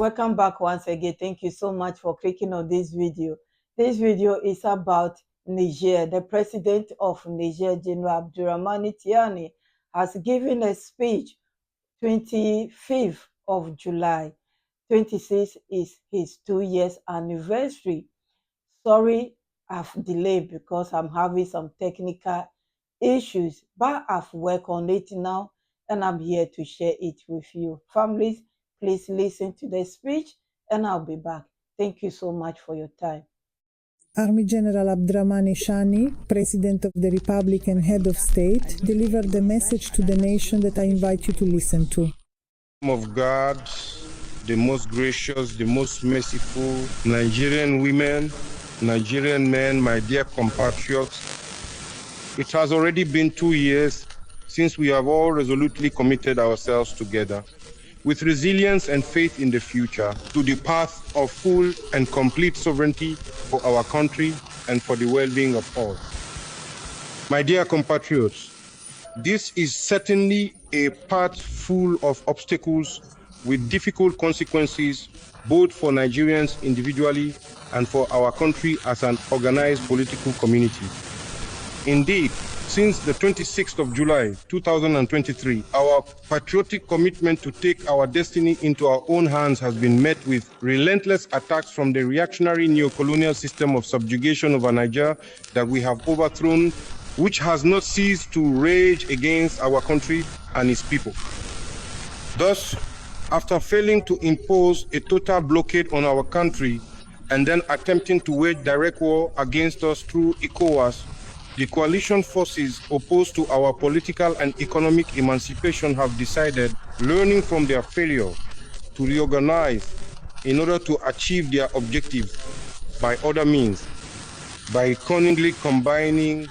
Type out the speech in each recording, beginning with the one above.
Welcome back once again. Thank you so much for clicking on this video. This video is about Niger. The president of Niger, General ABDOURAHMANE Tiani, has given a speech 25th of July. 26th is his 2 years anniversary. Sorry, I've delayed because I'm having some technical issues, but I've worked on it now and I'm here to share it with you. Families, please listen to the speech and I'll be back. Thank you so much for your time. Army General ABDOURAHMANE Tiani, President of the Republic and Head of State, delivered the message to the nation that I invite you to listen to. Of God, the most gracious, the most merciful, Nigerian women, Nigerian men, my dear compatriots, it has already been 2 years since we have all resolutely committed ourselves together with resilience and faith in the future to the path of full and complete sovereignty for our country and for the well-being of all. My dear compatriots, this is certainly a path full of obstacles with difficult consequences both for Nigerians individually and for our country as an organized political community. Indeed, since the 26th of July 2023, our patriotic commitment to take our destiny into our own hands has been met with relentless attacks from the reactionary neo-colonial system of subjugation over Niger that we have overthrown, which has not ceased to rage against our country and its people. Thus, after failing to impose a total blockade on our country and then attempting to wage direct war against us through ECOWAS, the coalition forces opposed to our political and economic emancipation have decided, learning from their failure, to reorganize in order to achieve their objectives by other means, by cunningly combining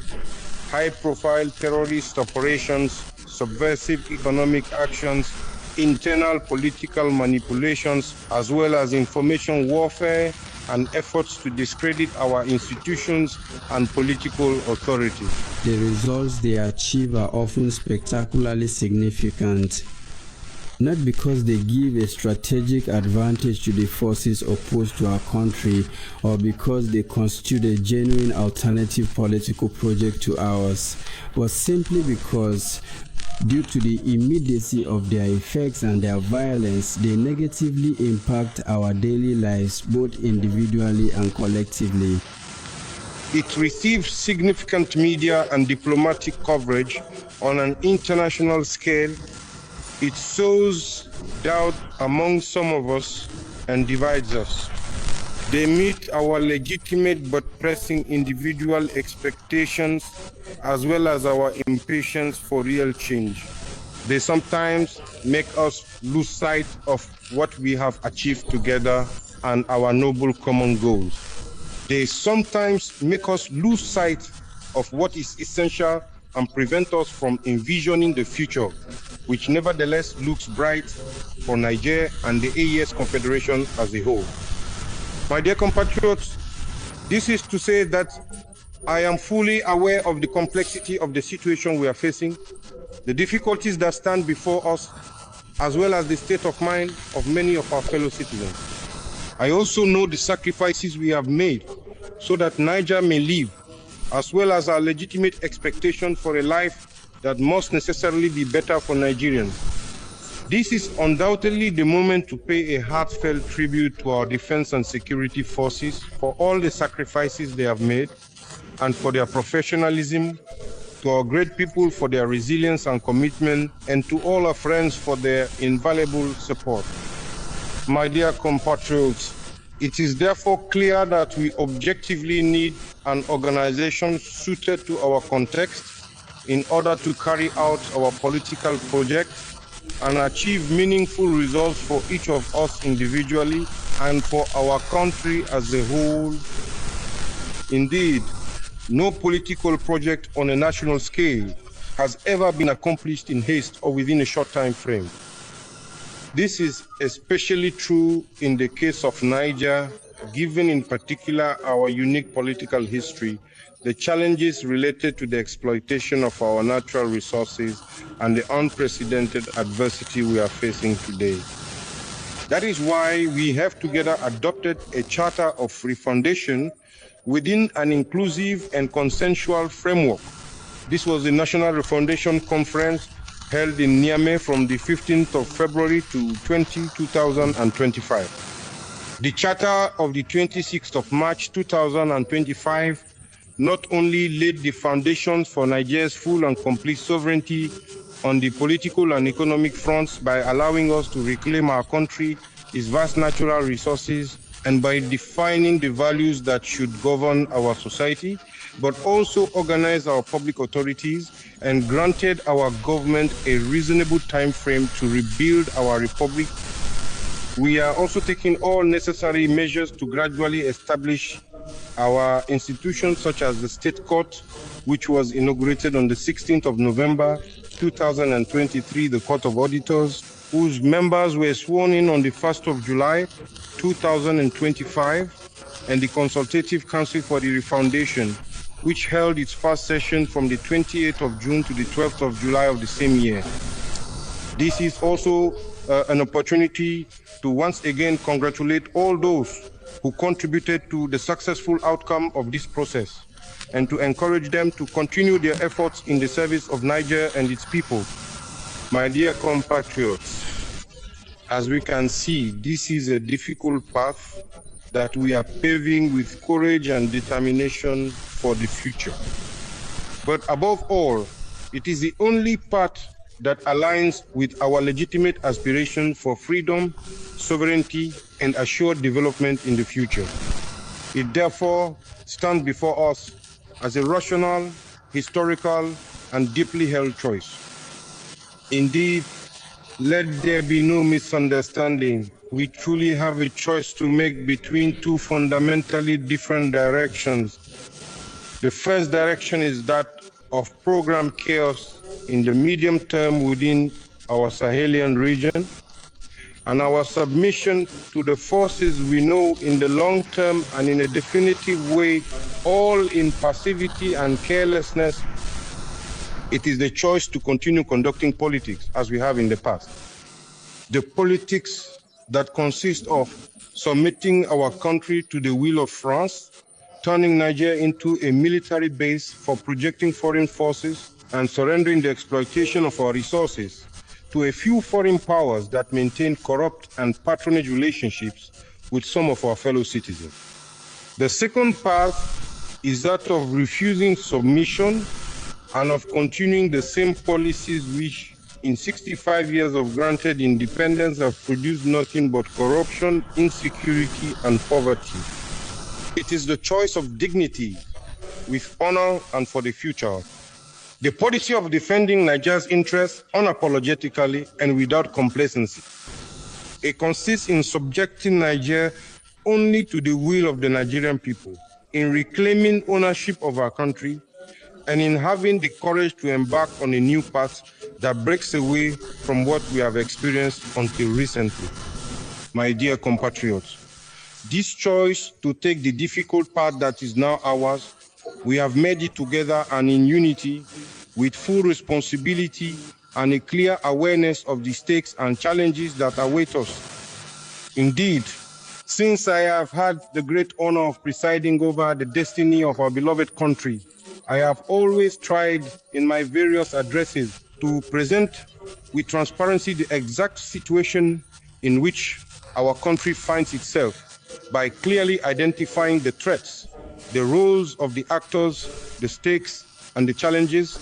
high-profile terrorist operations, subversive economic actions, internal political manipulations, as well as information warfare and efforts to discredit our institutions and political authority. The results they achieve are often spectacularly significant, not because they give a strategic advantage to the forces opposed to our country or because they constitute a genuine alternative political project to ours, but simply because due to the immediacy of their effects and their violence, they negatively impact our daily lives, both individually and collectively. It receives significant media and diplomatic coverage on an international scale. It sows doubt among some of us and divides us. They meet our legitimate but pressing individual expectations as well as our impatience for real change. They sometimes make us lose sight of what we have achieved together and our noble common goals. They sometimes make us lose sight of what is essential and prevent us from envisioning the future, which nevertheless looks bright for Niger and the AES Confederation as a whole. My dear compatriots, this is to say that I am fully aware of the complexity of the situation we are facing, the difficulties that stand before us, as well as the state of mind of many of our fellow citizens. I also know the sacrifices we have made so that Niger may live, as well as our legitimate expectation for a life that must necessarily be better for Nigerians. This is undoubtedly the moment to pay a heartfelt tribute to our defense and security forces for all the sacrifices they have made and for their professionalism, to our great people for their resilience and commitment, and to all our friends for their invaluable support. My dear compatriots, it is therefore clear that we objectively need an organization suited to our context in order to carry out our political project and achieve meaningful results for each of us individually and for our country as a whole. Indeed, no political project on a national scale has ever been accomplished in haste or within a short time frame. This is especially true in the case of Niger, given in particular our unique political history, the challenges related to the exploitation of our natural resources, and the unprecedented adversity we are facing today. That is why we have together adopted a charter of refundation within an inclusive and consensual framework. This was the National Refundation Conference held in Niamey from the 15th of February to 2025. The Charter of the 26th of March 2025 not only laid the foundations for Nigeria's full and complete sovereignty on the political and economic fronts by allowing us to reclaim our country, its vast natural resources, and by defining the values that should govern our society, but also organized our public authorities and granted our government a reasonable time frame to rebuild our republic. We are also taking all necessary measures to gradually establish our institutions such as the State Court, which was inaugurated on the 16th of November 2023, the Court of Auditors, whose members were sworn in on the 1st of July 2025, and the Consultative Council for the Refoundation, which held its first session from the 28th of June to the 12th of July of the same year. This is also an opportunity to once again congratulate all those who contributed to the successful outcome of this process and to encourage them to continue their efforts in the service of Niger and its people. My dear compatriots, as we can see, this is a difficult path that we are paving with courage and determination for the future. But above all, it is the only path that aligns with our legitimate aspiration for freedom, sovereignty, and assured development in the future. It therefore stands before us as a rational, historical, and deeply held choice. Indeed, let there be no misunderstanding. We truly have a choice to make between two fundamentally different directions. The first direction is that of program chaos in the medium term within our Sahelian region, and our submission to the forces we know in the long term and in a definitive way, all in passivity and carelessness. It is the choice to continue conducting politics as we have in the past. The politics that consist of submitting our country to the will of France, turning Niger into a military base for projecting foreign forces, and surrendering the exploitation of our resources to a few foreign powers that maintain corrupt and patronage relationships with some of our fellow citizens. The second path is that of refusing submission and of continuing the same policies which, in 65 years of granted independence, have produced nothing but corruption, insecurity, and poverty. It is the choice of dignity with honor and for the future. The policy of defending Nigeria's interests unapologetically and without complacency. It consists in subjecting Nigeria only to the will of the Nigerian people, in reclaiming ownership of our country, and in having the courage to embark on a new path that breaks away from what we have experienced until recently. My dear compatriots, this choice to take the difficult path that is now ours, we have made it together and in unity, with full responsibility and a clear awareness of the stakes and challenges that await us. Indeed, since I have had the great honor of presiding over the destiny of our beloved country, I have always tried in my various addresses to present with transparency the exact situation in which our country finds itself by clearly identifying the threats, the roles of the actors, the stakes, and the challenges.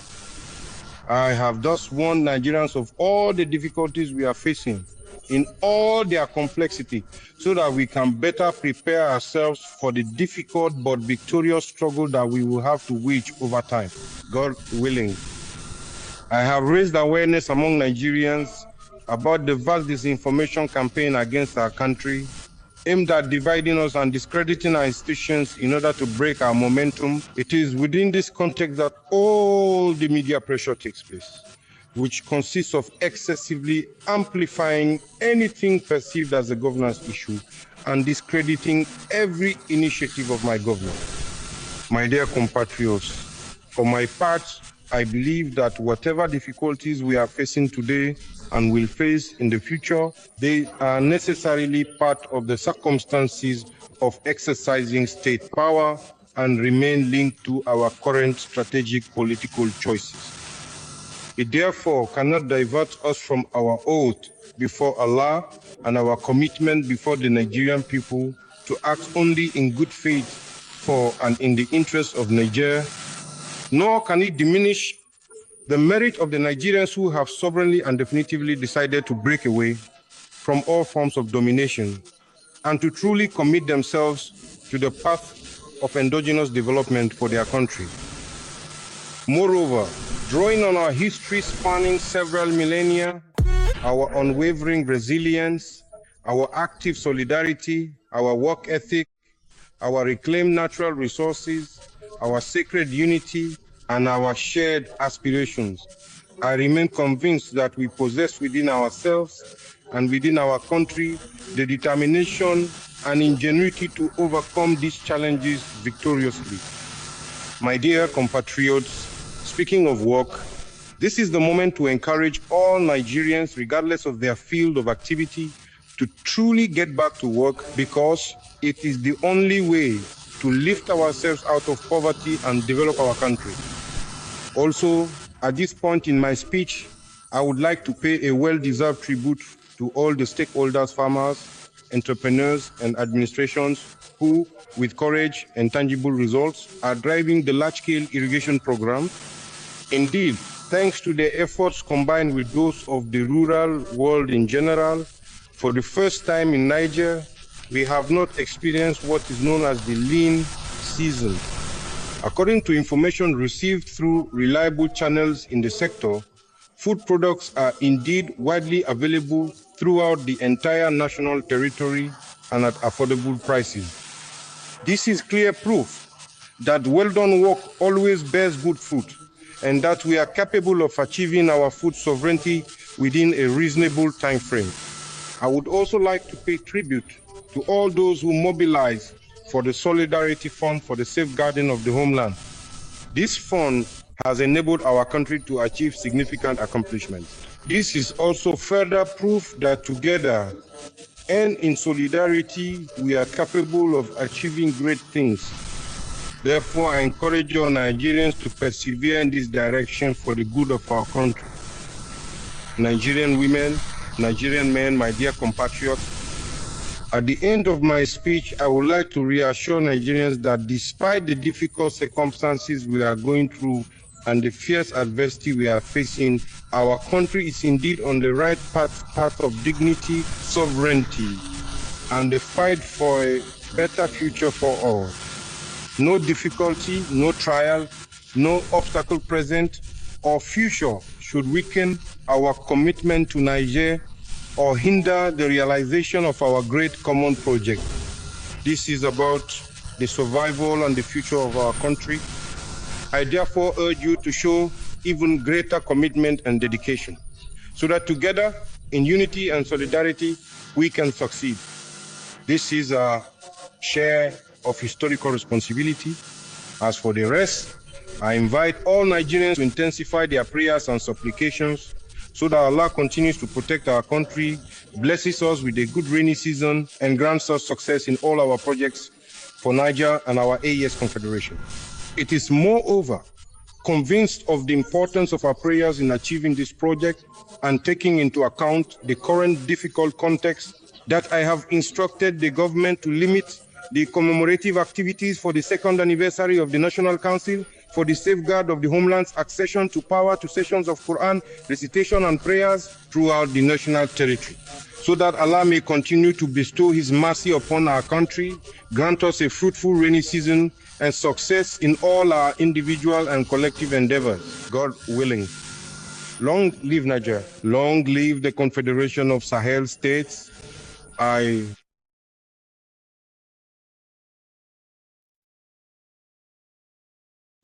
I have thus warned Nigerians of all the difficulties we are facing in all their complexity so that we can better prepare ourselves for the difficult but victorious struggle that we will have to wage over time, God willing. I have raised awareness among Nigerians about the vast disinformation campaign against our country, aimed at dividing us and discrediting our institutions in order to break our momentum. It is within this context that all the media pressure takes place, which consists of excessively amplifying anything perceived as a governance issue and discrediting every initiative of my government. My dear compatriots, for my part, I believe that whatever difficulties we are facing today and will face in the future, they are necessarily part of the circumstances of exercising state power and remain linked to our current strategic political choices. It therefore cannot divert us from our oath before Allah and our commitment before the Nigerian people to act only in good faith for and in the interest of Niger, nor can it diminish the merit of the Nigerians who have sovereignly and definitively decided to break away from all forms of domination and to truly commit themselves to the path of endogenous development for their country. Moreover, drawing on our history spanning several millennia, our unwavering resilience, our active solidarity, our work ethic, our reclaimed natural resources, our sacred unity, and our shared aspirations, I remain convinced that we possess within ourselves and within our country the determination and ingenuity to overcome these challenges victoriously. My dear compatriots, speaking of work, this is the moment to encourage all Nigerians, regardless of their field of activity, to truly get back to work because it is the only way to lift ourselves out of poverty and develop our country. Also, at this point in my speech, I would like to pay a well-deserved tribute to all the stakeholders, farmers, entrepreneurs, and administrations who, with courage and tangible results, are driving the large-scale irrigation program. Indeed, thanks to their efforts combined with those of the rural world in general, for the first time in Niger, we have not experienced what is known as the lean season. According to information received through reliable channels in the sector, food products are indeed widely available throughout the entire national territory and at affordable prices. This is clear proof that well-done work always bears good fruit, and that we are capable of achieving our food sovereignty within a reasonable time frame. I would also like to pay tribute to all those who mobilize for the Solidarity Fund for the safeguarding of the homeland. This fund has enabled our country to achieve significant accomplishments. This is also further proof that together and in solidarity, we are capable of achieving great things. Therefore, I encourage all Nigerians to persevere in this direction for the good of our country. Nigerian women, Nigerian men, my dear compatriots, at the end of my speech, I would like to reassure Nigerians that despite the difficult circumstances we are going through and the fierce adversity we are facing, our country is indeed on the right path of dignity, sovereignty, and the fight for a better future for all. No difficulty, no trial, no obstacle present or future should weaken our commitment to Niger or hinder the realization of our great common project. This is about the survival and the future of our country. I therefore urge you to show even greater commitment and dedication so that together, in unity and solidarity, we can succeed. This is a share of historical responsibility. As for the rest, I invite all Nigerians to intensify their prayers and supplications so that Allah continues to protect our country, blesses us with a good rainy season, and grants us success in all our projects for Niger and our AES Confederation. It is moreover convinced of the importance of our prayers in achieving this project and taking into account the current difficult context that I have instructed the government to limit the commemorative activities for the second anniversary of the National Council for the safeguard of the homeland's accession to power to sessions of Quran, recitation and prayers throughout the national territory, so that Allah may continue to bestow His mercy upon our country, grant us a fruitful rainy season and success in all our individual and collective endeavors, God willing. Long live Niger. Long live the Confederation of Sahel States.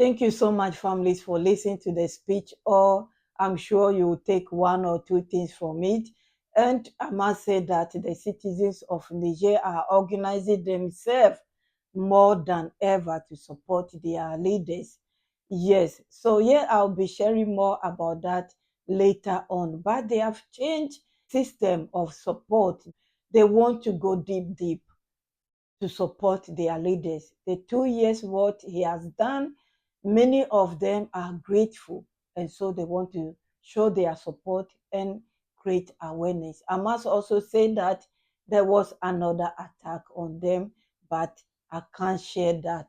Thank you so much, families, for listening to the speech. Or I'm sure you will take one or two things from it. And I must say that the citizens of Niger are organizing themselves more than ever to support their leaders. Yes. So yeah, I'll be sharing more about that later on. But they have changed system of support. They want to go deep to support their leaders. The 2 years what he has done, many of them are grateful, and so they want to show their support and create awareness. I must also say that there was another attack on them, but I can't share that.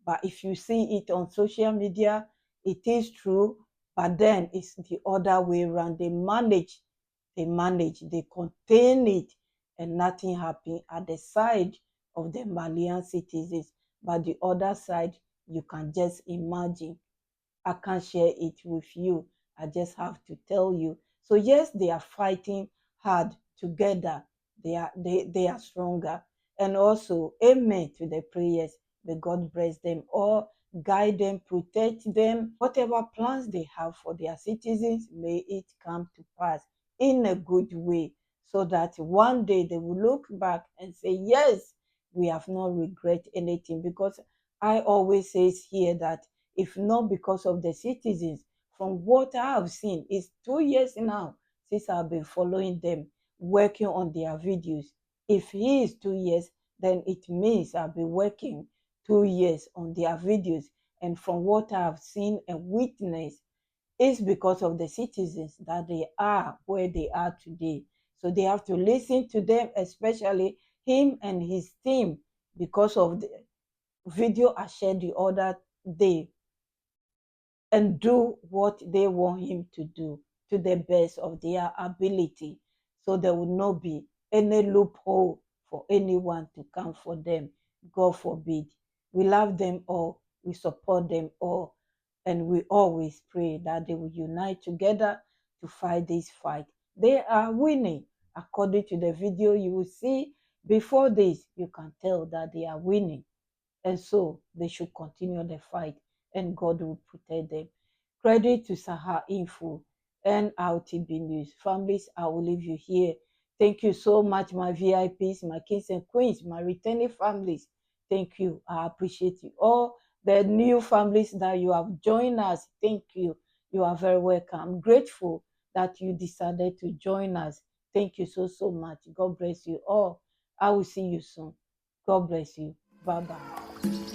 But if you see it on social media, it is true, but then it's the other way around. They contain it, and nothing happened at the side of the Malian citizens. But the other side, you can just imagine. I can't share it with you. I just have to tell you. So yes, they are fighting hard together. They are stronger. And also, amen to the prayers. May God bless them all, guide them, protect them. Whatever plans they have for their citizens, may it come to pass in a good way, so that one day they will look back and say, yes, we have not regret anything. Because I always say here that if not because of the citizens, from what I have seen, it's 2 years now since I've been following them, working on their videos. If he is 2 years, then it means I've been working 2 years on their videos. And from what I have seen and witnessed, it's because of the citizens that they are where they are today. So they have to listen to them, especially him and his team, because of the video I shared the other day, and do what they want him to do to the best of their ability. So there will not be any loophole for anyone to come for them. God forbid. We love them all, we support them all, and we always pray that they will unite together to fight this fight. They are winning. According to the video you will see before this, you can tell that they are winning. And so they should continue the fight, and God will protect them. Credit to Sahar Info and RTB News. Families, I will leave you here. Thank you so much, my VIPs, my kings and queens, my returning families. Thank you. I appreciate you all. The new families that you have joined us, thank you. You are very welcome. I'm grateful that you decided to join us. Thank you so much. God bless you all. I will see you soon. God bless you. Bye bye.